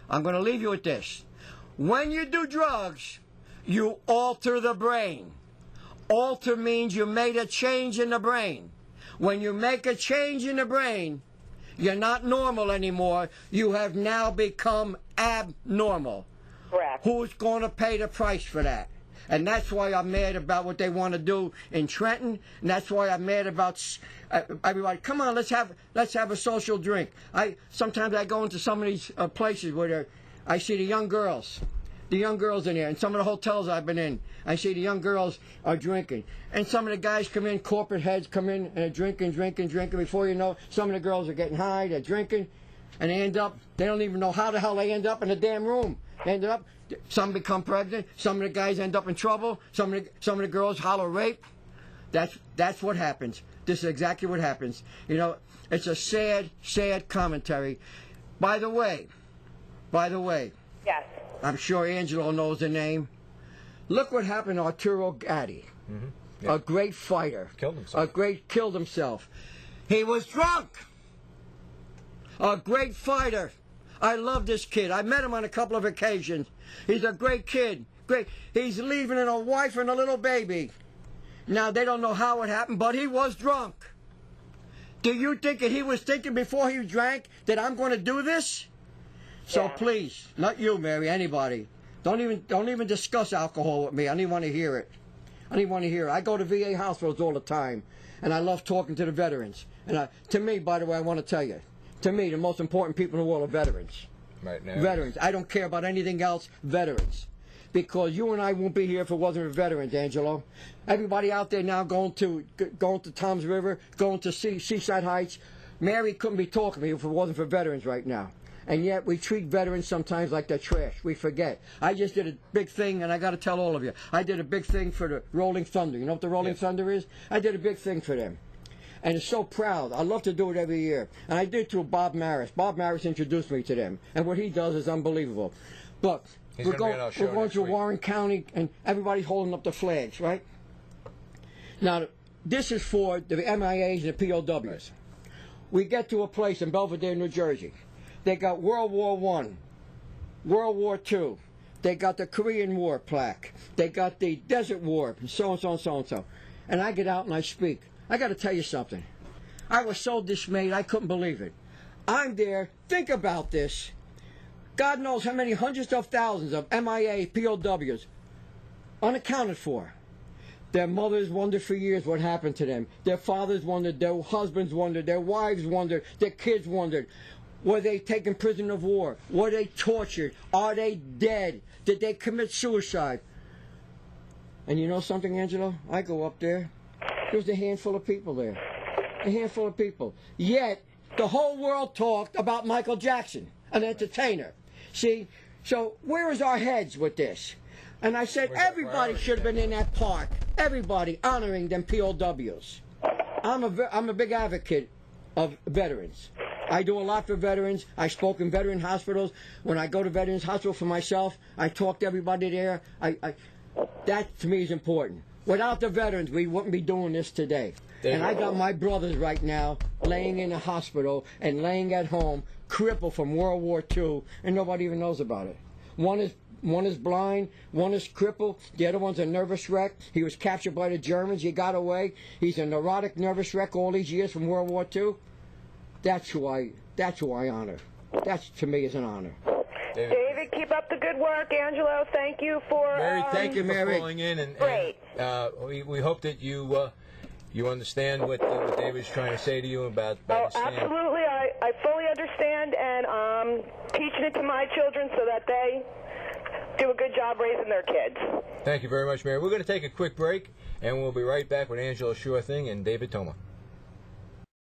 I'm going to leave you with this. When you do drugs, you alter the brain. Alter means you made a change in the brain. When you make a change in the brain, you're not normal anymore. You have now become abnormal. Correct. Who's going to pay the price for that? And that's why I'm mad about what they want to do in Trenton. And that's why I'm mad about everybody. Come on, let's have a social drink. Sometimes I go into some of these places where I see the young girls in there, and some of the hotels I've been in, I see the young girls are drinking. And some of the guys come in, corporate heads come in and drinking. Before you know, some of the girls are getting high, they're drinking, and they don't even know how the hell they end up in the damn room. They ended up, some become pregnant, some of the guys end up in trouble, some of the girls holler rape. That's what happens. This is exactly what happens. You know, it's a sad, sad commentary. By the way. Yes. I'm sure Angelo knows the name. Look what happened to Arturo Gatti. Mm-hmm. Yeah. A great fighter. Killed himself. He was drunk. A great fighter. I love this kid. I met him on a couple of occasions. He's a great kid. Great. He's leaving a wife and a little baby. Now, they don't know how it happened, but he was drunk. Do you think that he was thinking before he drank that I'm going to do this? So please, not you, Mary, anybody, don't even discuss alcohol with me. I don't even want to hear it. I go to VA hospitals all the time, and I love talking to the veterans. And to me, by the way, I want to tell you, to me, the most important people in the world are veterans. Right now. Veterans. I don't care about anything else. Veterans. Because you and I won't be here if it wasn't for veterans, Angelo. Everybody out there now going to Toms River, going to Seaside Heights. Mary couldn't be talking to me if it wasn't for veterans right now. And yet we treat veterans sometimes like they're trash. We forget. I just did a big thing, and I got to tell all of you. I did a big thing for the Rolling Thunder. You know what the Rolling Thunder is? I did a big thing for them. And it's so proud. I love to do it every year. And I did it through Bob Maris. Bob Maris introduced me to them. And what he does is unbelievable. But we're going through Warren County, and everybody's holding up the flags, right? Now, this is for the MIAs and the POWs. Right. We get to a place in Belvedere, New Jersey. They got World War I, World War II. They got the Korean War plaque. They got the Desert War, and so and so and so and so. And I get out and I speak. I got to tell you something. I was so dismayed, I couldn't believe it. I'm there. Think about this. God knows how many hundreds of thousands of MIA POWs unaccounted for. Their mothers wondered for years what happened to them. Their fathers wondered. Their husbands wondered. Their wives wondered. Their kids wondered. Were they taken prisoner of war? Were they tortured? Are they dead? Did they commit suicide? And you know something, Angelo? I go up there. There's a handful of people there. A handful of people. Yet, the whole world talked about Michael Jackson, an entertainer. See? So, where is our heads with this? And I said, everybody should have been in that park. Everybody honoring them POWs. I'm a big advocate of veterans. I do a lot for veterans. I spoke in veteran hospitals. When I go to veterans hospital for myself, I talk to everybody there. That to me is important. Without the veterans, we wouldn't be doing this today. And I got my brothers right now laying in the hospital and laying at home, crippled from World War II, and nobody even knows about it. One is blind, one is crippled, the other one's a nervous wreck. He was captured by the Germans, he got away. He's a neurotic nervous wreck all these years from World War II. That's who I honor. That, to me, is an honor. David, keep up the good work. Angelo, thank you for Mary, thank you Mary. for calling in. Great. We hope that you understand what David's trying to say to you about his stand. Absolutely. I fully understand, and I'm teaching it to my children so that they do a good job raising their kids. Thank you very much, Mary. We're going to take a quick break, and we'll be right back with Angelo Sure Thing and David Toma.